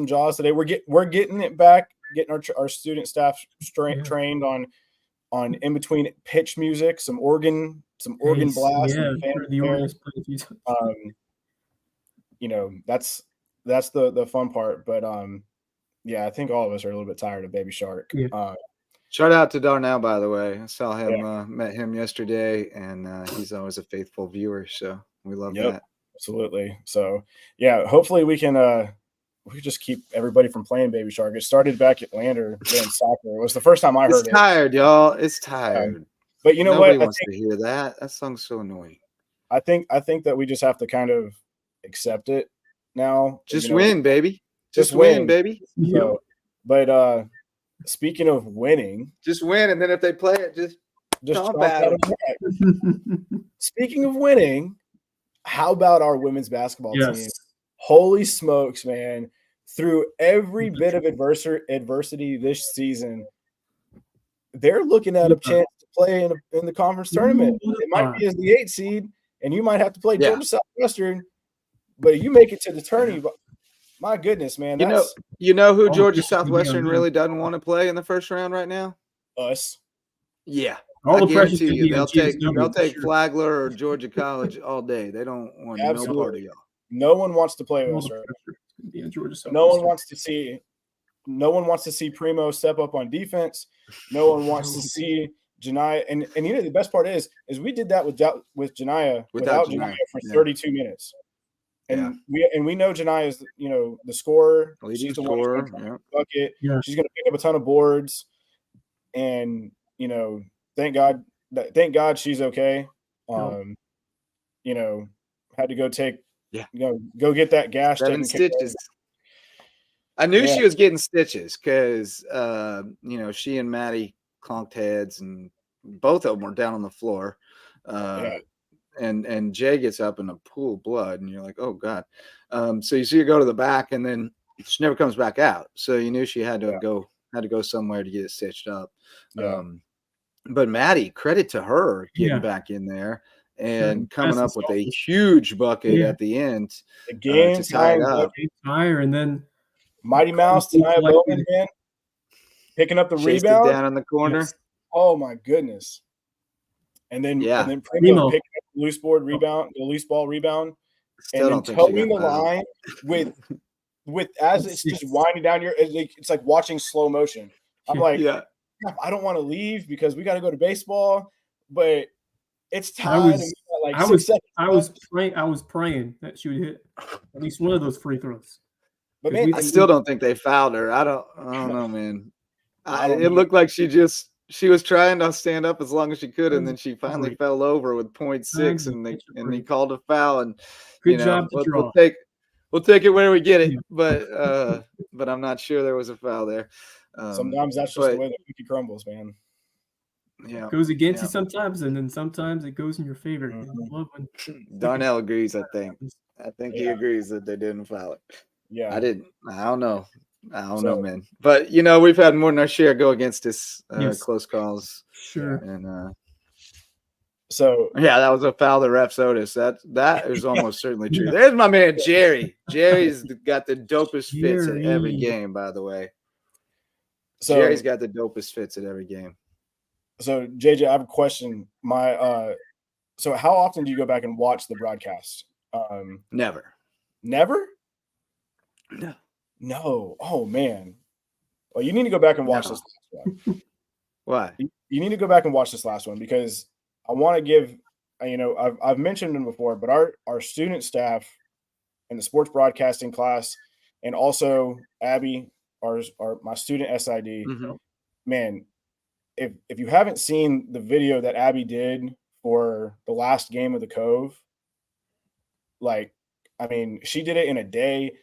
Jaws today. We're getting it back, getting our student staff trained on in between pitch music, some organ blast. Yeah, the organ that's the fun part. But I think all of us are a little bit tired of Baby Shark. Yeah. Shout out to Darnell, by the way. I saw him, met him yesterday, and he's always a faithful viewer. So we love that. Absolutely. So hopefully we can just keep everybody from playing Baby Shark. It started back at Lander playing soccer. It was the first time I heard it. It's tired, y'all. It's tired. But you know Nobody what? wants to hear that. That song's so annoying. I think that we just have to kind of accept it now. Just win, baby. Just win, baby. So, but speaking of winning, just win, and then if they play it, just talk about it. Speaking of winning, how about our women's basketball team? Holy smokes, man. Through every bit of adversity this season, they're looking at a chance to play in the conference tournament. It might be as the 8th seed, and you might have to play Georgia Southwestern, but you make it to the tourney. My goodness, man. You know who Georgia Southwestern really doesn't want to play in the first round right now? Us. Yeah. All the pressure they'll take Flagler or Georgia College all day. They don't want no part of y'all. No one wants to play with us right now. No one wants to see Primo step up on defense. No one wants to see Janiyah. And the best part is we did that with Janiyah without Janiyah for 32 minutes. And we know Janiyah is the scorer. She's the scorer. Bucket. Yeah. She's going to pick up a ton of boards. And thank God she's okay. Had to go take. Go get that gash. 7 stitches. I knew she was getting stitches because, she and Maddie conked heads, and both of them were down on the floor. And Jay gets up in a pool of blood, and you're like, oh God. So you see her go to the back, and then she never comes back out. So you knew she had to go somewhere to get it stitched up. But Maddie, credit to her getting back in there and coming up with a huge bucket at the end to tie it up. And then Mighty Mouse, Janiyah Bowman, man, picking up the rebound down in the corner. Yes. Oh my goodness! And then Primo picking up the loose ball rebound, and then towing the line with as it's just winding down it's like watching slow motion. I'm like, I don't want to leave because we got to go to baseball, but it's time. I was praying that she would hit at least one of those free throws. But man, I still don't think they fouled her. I don't know, man. It looked like she was trying to stand up as long as she could, and then she finally fell over with 0.6, and they called a foul. And good job to draw. We'll take it where we get it, but I'm not sure there was a foul there. Sometimes that's just the way the cookie crumbles, man. Yeah, it goes against you sometimes, and then sometimes it goes in your favor. Mm-hmm. Love when Darnell agrees. I think he agrees that they didn't foul it. Yeah, I didn't. I don't know, man. But we've had more than our share go against us close calls. Sure. And so that was a foul that ref Otis. That is almost certainly true. There's my man Jerry. Jerry's got the dopest fits at every game, by the way. So Jerry's got the dopest fits at every game. So JJ, I have a question. So how often do you go back and watch the broadcast? Never. Never? No. Oh man. Well, you need to go back and watch this last one. Why? You need to go back and watch this last one because I want to give. I've mentioned them before, but our student staff in the sports broadcasting class, and also Abby, my student SID. Mm-hmm. Man, if you haven't seen the video that Abby did for the last game of the Cove, Like, I mean, she did it in a day,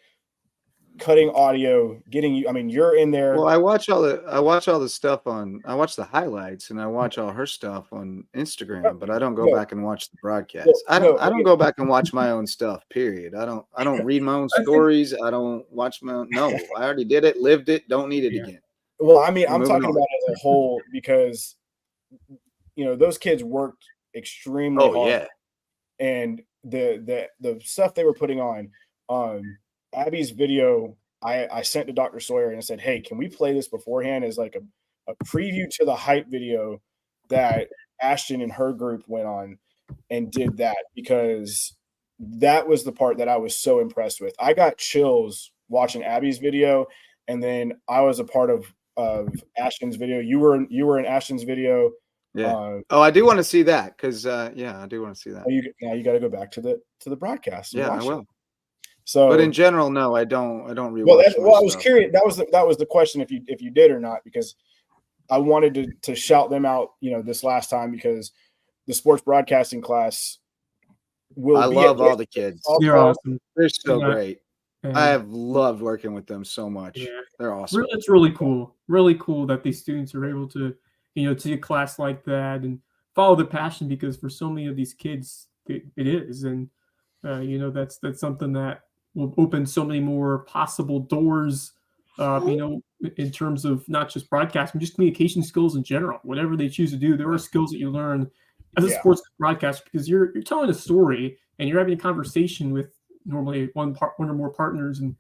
cutting audio, getting you. I mean, you're in there. Well, I watch all the stuff I watch the highlights and I watch all her stuff on Instagram, but I don't go back and watch the broadcast. I don't go back and watch my own stuff, period. I don't read my own stories. I don't watch my own. No, I already did it, lived it, don't need it again. Well, I mean, I'm talking about as a whole because, those kids worked extremely hard. Yeah. And the stuff they were putting on Abby's video, I sent to Dr. Sawyer and I said, hey, can we play this beforehand as like a preview to the hype video that Ashton and her group went on and did that, because that was the part that I was so impressed with. I got chills watching Abby's video, and then I was a part of Ashton's video. You were in Ashton's video. Yeah. I do want to see that because I do want to see that. Now you got to go back to the broadcast. Yeah, I will. It. So, but in general, no, I don't rewatch. Well, I was curious. That was the question if you did or not, because I wanted to shout them out, this last time, because the sports broadcasting class I love all the kids. They're awesome. They're so great. I have loved working with them so much. Yeah. They're awesome. It's really cool. Really cool that these students are able to, see a class like that and follow the passion, because for so many of these kids, it is. And, that's something that will open so many more possible doors, in terms of not just broadcasting, just communication skills in general. Whatever they choose to do, there are skills that you learn as a sports broadcaster, because you're telling a story and you're having a conversation with normally one or more partners, and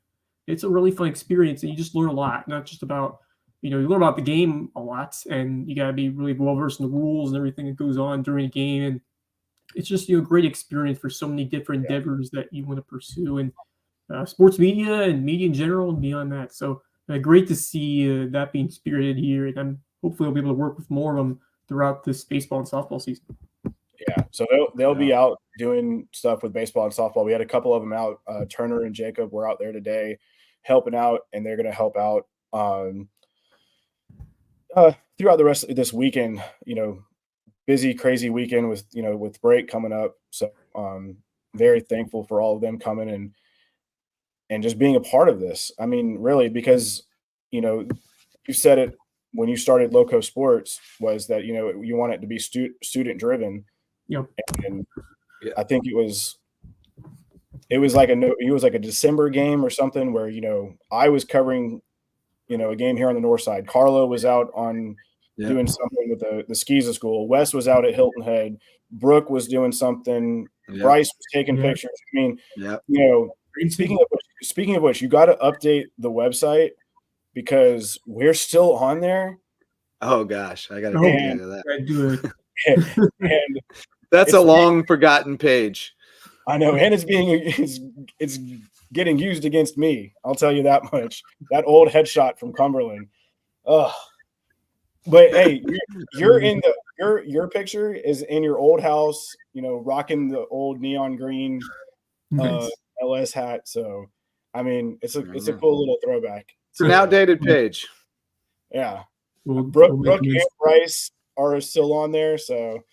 it's a really fun experience, and you just learn a lot, not just about, you learn about the game a lot, and you got to be really well versed in the rules and everything that goes on during a game. And it's just, a great experience for so many different endeavors that you want to pursue, and sports media and media in general and beyond that. So great to see that being spirited here. And I'm hopefully I'll be able to work with more of them throughout this baseball and softball season. Yeah, so they'll be out doing stuff with baseball and softball. We had a couple of them out. Turner and Jacob were out there today helping out, and they're going to help out throughout the rest of this weekend. Busy, crazy weekend with break coming up. So very thankful for all of them coming and just being a part of this. I mean, really, because you said it when you started Lowco Sports, was that you want it to be student driven. Yep. And I think it was like a December game or something where I was covering a game here on the north side. Carlo was out on doing something with the Skeeza school. Wes was out at Hilton Head. Brooke was doing something. Yep. Bryce was taking pictures. I mean, speaking of which, you got to update the website because we're still on there. Oh gosh, I got to get into that. I do it. And that's a long forgotten page. I know, and it's getting used against me. I'll tell you that much. That old headshot from Cumberland. Ugh. But hey, you're in your picture is in your old house, rocking the old neon green LS hat. So I mean, it's a cool little throwback. It's an outdated page. Yeah. Brooke and Bryce are still on there, so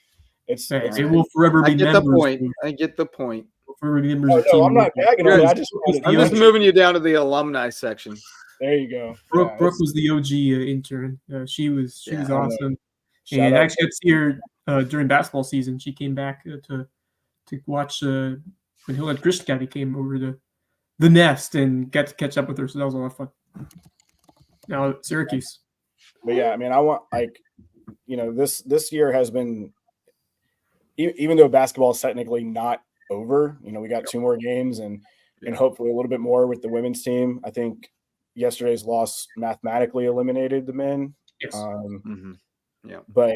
it will forever be members. I get the point. No, I'm not bagging on it. I'm just moving you down to the alumni section. There you go. Brooke was the OG intern. She was awesome. And actually, I see her during basketball season. She came back to watch when Hilton Christian came over to the Nest and got to catch up with her. So that was a lot of fun. Now Syracuse. But yeah, I mean, I want this year has been, even though basketball is technically not over, we got 2 more games and hopefully a little bit more with the women's team. I think yesterday's loss mathematically eliminated the men. Yes. But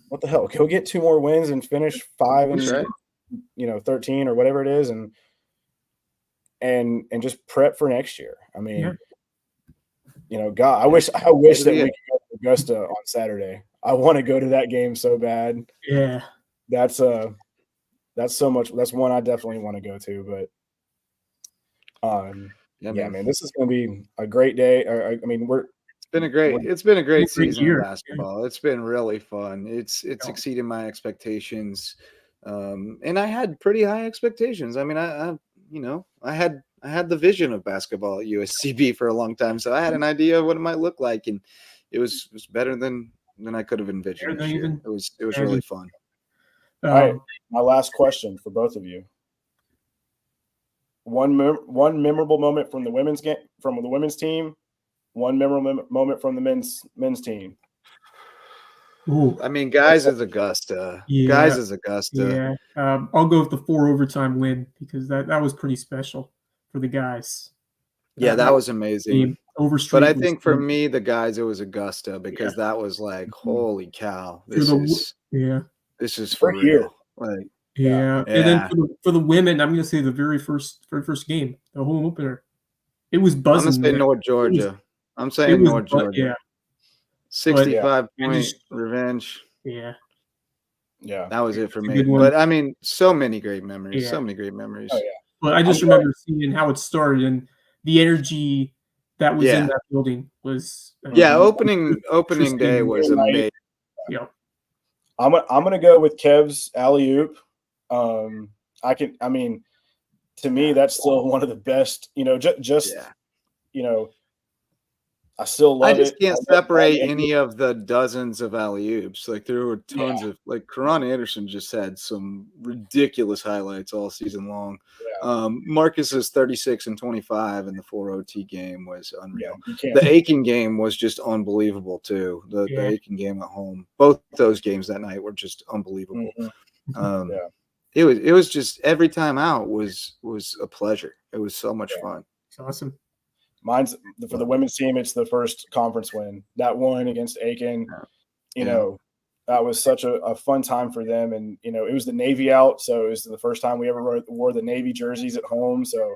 what the hell? Go get 2 more wins and finish 5 and 13 or whatever it is, and just prep for next year. I mean, God, I wish that we could go to Augusta on Saturday. I want to go to that game so bad. Yeah. That's so much. That's one I definitely want to go to. But man, this is going to be a great day. I mean, it's been a great season of basketball. It's been really fun. It's exceeded my expectations. And I had pretty high expectations. I mean, I had the vision of basketball at USCB for a long time, so I had an idea of what it might look like, and it was better than I could have envisioned this year. It was really fun. All right, my last question for both of you. One memorable moment from the women's game, from the women's team. One memorable moment from the men's team. Ooh. I mean, guys is Augusta. Yeah. Guys is Augusta. Yeah. I'll go with the 4 overtime win because that was pretty special for the guys. Yeah, that was amazing. But I think for me, the guys, it was Augusta because that was like, holy cow, this is for real. Like, and then for the women, I'm going to say the very first game, the home opener. It was buzzing. I'm going to say North Georgia. I'm saying North Georgia. Yeah. 65-point revenge. Yeah. That was it for me. But I mean, so many great memories. Yeah. So many great memories. Oh, yeah. But I just remember seeing how it started and the energy that was in that building was. Opening day was amazing. Yeah. I'm gonna go with Kev's alley-oop. To me, that's still one of the best. I still love it. I just can't separate any of the dozens of alley-oops. Like there were tons of Karan Anderson just had some ridiculous highlights all season long. Yeah. Marcus's 36 and 25 in the 4 OT game was unreal. The Aiken game was just unbelievable too. The Aiken game at home. Both those games that night were just unbelievable. Mm-hmm. It was just every time out was a pleasure. It was so much fun. It's awesome. Mine's for the women's team. It's the first conference win. That one against Aiken, that was such a fun time for them. And, it was the Navy out. So it was the first time we ever wore the Navy jerseys at home. So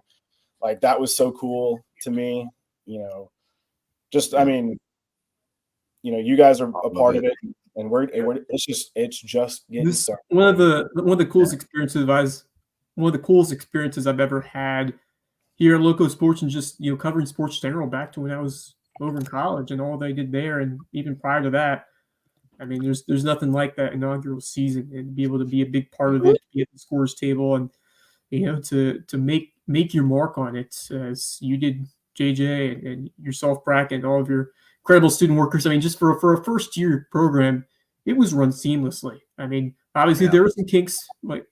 that was so cool to me, you guys are a part of it and it's just getting started. One of the coolest experiences I've ever had here at Lowco Sports and just, covering sports general back to when I was over in college and all they did there. And even prior to that, I mean, there's nothing like that inaugural season and to be able to be a big part of it, be at the scores table and, to make your mark on it as you did, JJ, and yourself, Brackin, and all of your incredible student workers. I mean, just for a first year program, it was run seamlessly. I mean, obviously there were some kinks,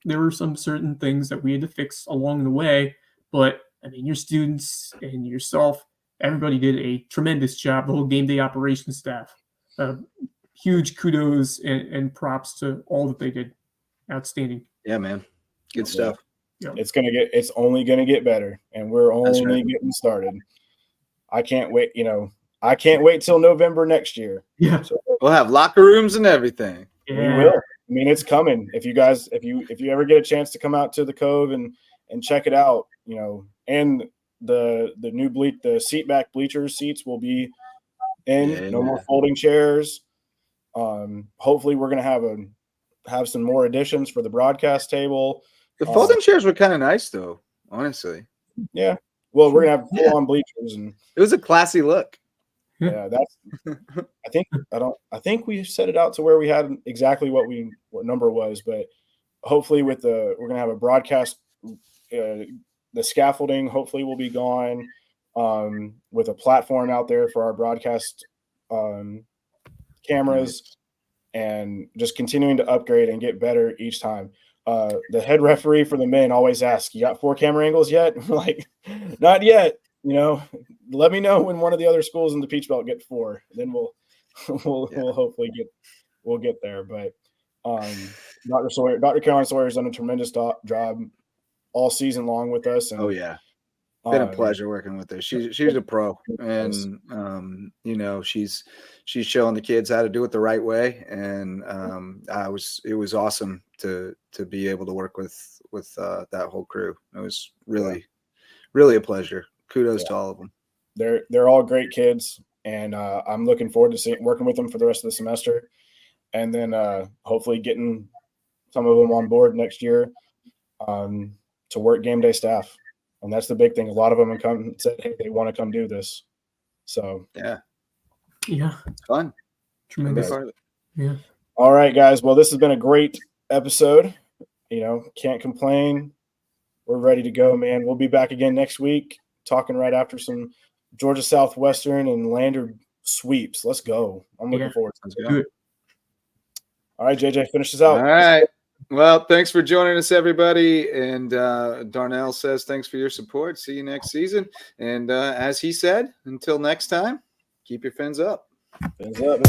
there were some certain things that we had to fix along the way, but I mean, your students and yourself, everybody did a tremendous job, the whole game day operations staff. Huge kudos and props to all that they did. Outstanding. Yeah, man. Good stuff. Yeah. It's only going to get better, and we're only getting started. I can't wait, I can't wait till November next year. Yeah. So, we'll have locker rooms and everything. Yeah. We will. I mean, it's coming. If you guys, if you ever get a chance to come out to the Cove and check it out, and the new the seat back bleachers seats will be in. No more folding chairs. Hopefully we're gonna have some more additions for the broadcast table. The folding chairs were kind of nice though, honestly. Yeah. Well, we're gonna have full-on bleachers, and it was a classy look. Yeah, that's. I think we set it out to where we had exactly what number was, but hopefully we're gonna have a broadcast. The scaffolding hopefully will be gone, with a platform out there for our broadcast cameras, and just continuing to upgrade and get better each time. The head referee for the men always asks, "You got 4 camera angles yet?" I'm like, not yet. Let me know when one of the other schools in the Peach Belt get 4. Then we'll hopefully get there. But Dr. Caroline Sawyer's done a tremendous job all season long with us. And, been a pleasure working with her. She's a pro, and she's showing the kids how to do it the right way. And it was awesome to be able to work with that whole crew. It was really a pleasure. Kudos to all of them. They're all great kids, and I'm looking forward to working with them for the rest of the semester, and then hopefully getting some of them on board next year to work game day staff. And that's the big thing. A lot of them have come and said, hey, they want to come do this. So yeah, it's fun. Tremendous. Yeah. All right, guys. Well, this has been a great episode. can't complain. We're ready to go, man. We'll be back again next week, talking right after some Georgia Southwestern and Lambert sweeps. Let's go. I'm looking forward to it. Good. All right, JJ, finish this out. All right. Well, thanks for joining us, everybody. And Darnell says thanks for your support. See you next season. And as he said, until next time, keep your fins up. Fins up.